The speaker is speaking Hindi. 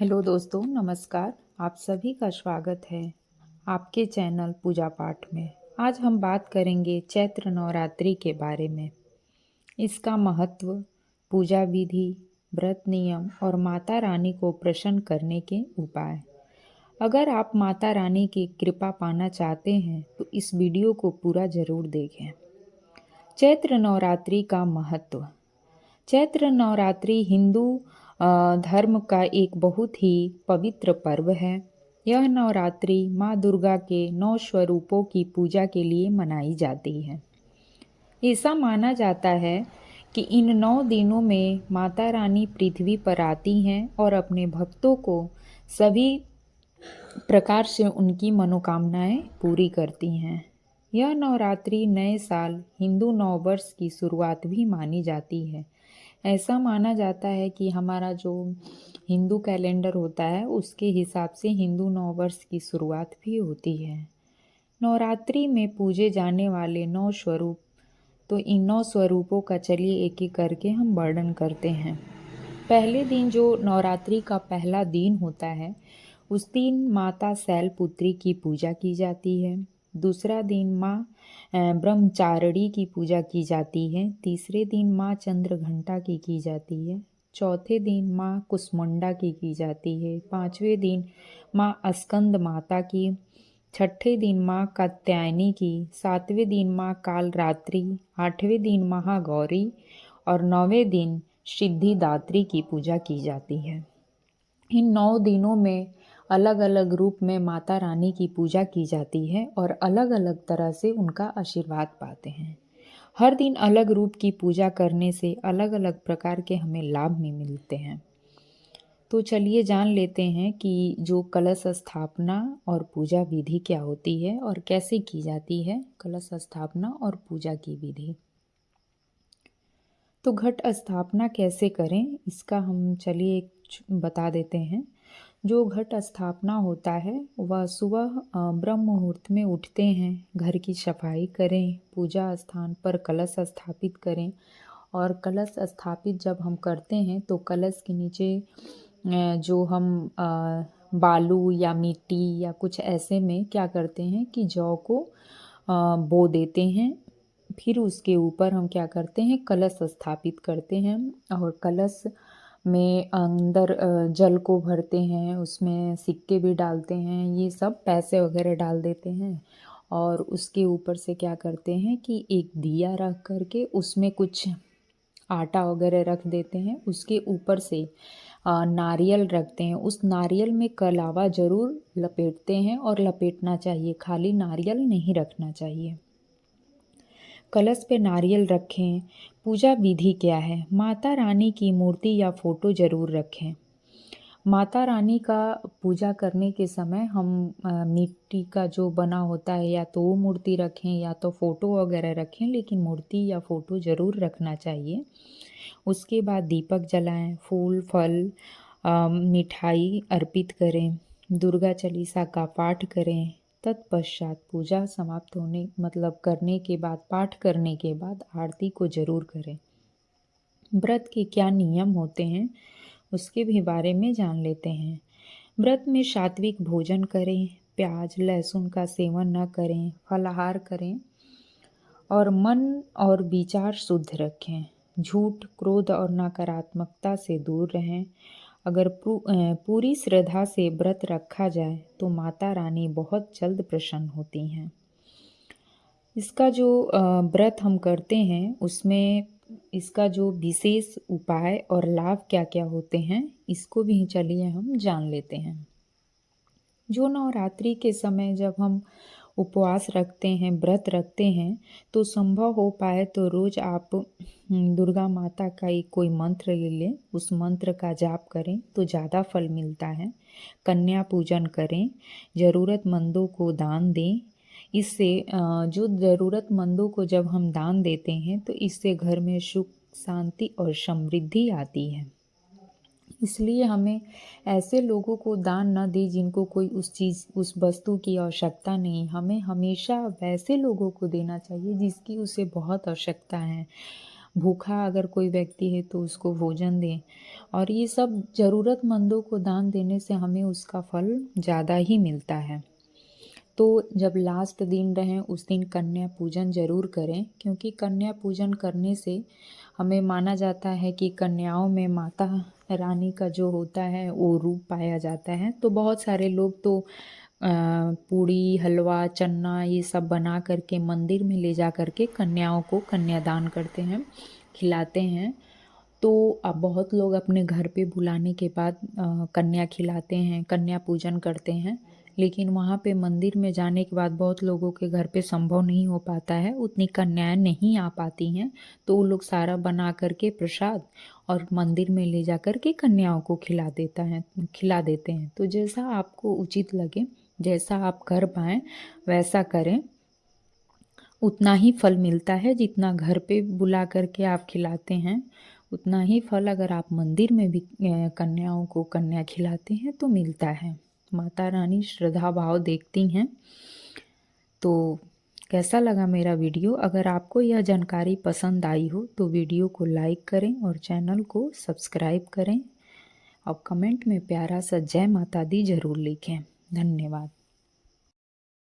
हेलो दोस्तों, नमस्कार। आप सभी का स्वागत है आपके चैनल पूजा पाठ में। आज हम बात करेंगे चैत्र नवरात्रि के बारे में। इसका महत्व, पूजा विधि, व्रत नियम और माता रानी को प्रसन्न करने के उपाय। अगर आप माता रानी की कृपा पाना चाहते हैं तो इस वीडियो को पूरा जरूर देखें। चैत्र नवरात्रि का महत्व। चैत्र नवरात्रि हिंदू धर्म का एक बहुत ही पवित्र पर्व है। यह नवरात्रि माँ दुर्गा के 9 स्वरूपों की पूजा के लिए मनाई जाती है। ऐसा माना जाता है कि इन 9 दिनों में माता रानी पृथ्वी पर आती हैं और अपने भक्तों को सभी प्रकार से उनकी मनोकामनाएं पूरी करती हैं। यह नवरात्रि नए साल हिंदू नववर्ष की शुरुआत भी मानी जाती है। ऐसा माना जाता है कि हमारा जो हिंदू कैलेंडर होता है उसके हिसाब से हिंदू नववर्ष की शुरुआत भी होती है। नवरात्रि में पूजे जाने वाले 9 स्वरूप, तो इन 9 स्वरूपों का चलिए एक एक करके हम वर्णन करते हैं। पहले दिन जो नवरात्रि का पहला दिन होता है उस दिन माता शैलपुत्री की पूजा की जाती है। दूसरा दिन माँ ब्रह्मचारिणी की पूजा की जाती है। तीसरे दिन माँ चंद्रघंटा की जाती है। चौथे दिन माँ कुसमुंडा की जाती है। पांचवें दिन माँ स्कंद माता की। छठे दिन माँ कात्यायनी की। सातवें दिन माँ कालरात्रि। आठवें दिन महागौरी और 9वें दिन सिद्धिदात्री की पूजा की जाती है। इन 9 दिनों में अलग अलग रूप में माता रानी की पूजा की जाती है और अलग अलग तरह से उनका आशीर्वाद पाते हैं। हर दिन अलग रूप की पूजा करने से अलग अलग प्रकार के हमें लाभ भी मिलते हैं। तो चलिए जान लेते हैं कि जो कलश स्थापना और पूजा विधि क्या होती है और कैसे की जाती है कलश स्थापना और पूजा की विधि। तो घट स्थापना कैसे करें इसका हम चलिए बता देते हैं। जो घट स्थापना होता है वह सुबह ब्रह्म मुहूर्त में उठते हैं, घर की सफाई करें, पूजा स्थान पर कलश स्थापित करें और कलश स्थापित जब हम करते हैं तो कलश के नीचे जो हम बालू या मिट्टी या कुछ ऐसे में क्या करते हैं कि जौ को बो देते हैं। फिर उसके ऊपर हम क्या करते हैं कलश स्थापित करते हैं और कलश में अंदर जल को भरते हैं, उसमें सिक्के भी डालते हैं, ये सब पैसे वगैरह डाल देते हैं और उसके ऊपर से क्या करते हैं कि एक दिया रख करके उसमें कुछ आटा वगैरह रख देते हैं। उसके ऊपर से नारियल रखते हैं। उस नारियल में कलावा ज़रूर लपेटते हैं और लपेटना चाहिए, खाली नारियल नहीं रखना चाहिए। कलश पे नारियल रखें। पूजा विधि क्या है? माता रानी की मूर्ति या फोटो ज़रूर रखें। माता रानी का पूजा करने के समय हम मिट्टी का जो बना होता है या तो वो मूर्ति रखें या तो फ़ोटो वगैरह रखें, लेकिन मूर्ति या फ़ोटो ज़रूर रखना चाहिए। उसके बाद दीपक जलाएं, फूल फल मिठाई अर्पित करें, दुर्गा चालीसा का पाठ करें। तत्पश्चात पूजा समाप्त होने करने के बाद, पाठ करने के बाद आरती को जरूर करें। व्रत के क्या नियम होते हैं उसके भी बारे में जान लेते हैं। व्रत में सात्विक भोजन करें, प्याज लहसुन का सेवन न करें, फलाहार करें और मन और विचार शुद्ध रखें। झूठ, क्रोध और नकारात्मकता से दूर रहें। अगर पूरी श्रद्धा से व्रत रखा जाए तो माता रानी बहुत जल्द प्रसन्न होती हैं। इसका जो व्रत हम करते हैं उसमें इसका जो विशेष उपाय और लाभ क्या क्या होते हैं इसको भी चलिए हम जान लेते हैं। जो नवरात्रि के समय जब हम उपवास रखते हैं, व्रत रखते हैं, तो संभव हो पाए तो रोज़ आप दुर्गा माता का एक कोई मंत्र ले लें, उस मंत्र का जाप करें तो ज़्यादा फल मिलता है। कन्या पूजन करें, ज़रूरतमंदों को दान दें। इससे जो ज़रूरतमंदों को जब हम दान देते हैं तो इससे घर में सुख, शांति और समृद्धि आती है। इसलिए हमें ऐसे लोगों को दान न दें जिनको कोई उस वस्तु की आवश्यकता नहीं। हमें हमेशा वैसे लोगों को देना चाहिए जिसकी उसे बहुत आवश्यकता है। भूखा अगर कोई व्यक्ति है तो उसको भोजन दें, और ये सब ज़रूरतमंदों को दान देने से हमें उसका फल ज़्यादा ही मिलता है। तो जब लास्ट दिन रहें उस दिन कन्या पूजन ज़रूर करें, क्योंकि कन्या पूजन करने से हमें माना जाता है कि कन्याओं में माता रानी का जो होता है वो रूप पाया जाता है। तो बहुत सारे लोग तो पूड़ी, हलवा, चन्ना ये सब बना करके मंदिर में ले जा करके कन्याओं को कन्यादान करते हैं, खिलाते हैं। तो अब बहुत लोग अपने घर पे बुलाने के बाद कन्या खिलाते हैं, कन्या पूजन करते हैं। लेकिन वहाँ पे मंदिर में जाने के बाद बहुत लोगों के घर पे संभव नहीं हो पाता है, उतनी कन्याएं नहीं आ पाती हैं, तो वो लोग सारा बना करके प्रसाद और मंदिर में ले जा कर के कन्याओं को खिला देते हैं। तो जैसा आपको उचित लगे, जैसा आप कर पाएँ वैसा करें। उतना ही फल मिलता है जितना घर पे बुला करके आप खिलाते हैं, उतना ही फल अगर आप मंदिर में भी कन्याओं को कन्या खिलाते हैं तो मिलता है। माता रानी श्रद्धा भाव देखती हैं। तो कैसा लगा मेरा वीडियो? अगर आपको यह जानकारी पसंद आई हो तो वीडियो को लाइक करें और चैनल को सब्सक्राइब करें, और कमेंट में प्यारा सा जय माता दी ज़रूर लिखें। धन्यवाद।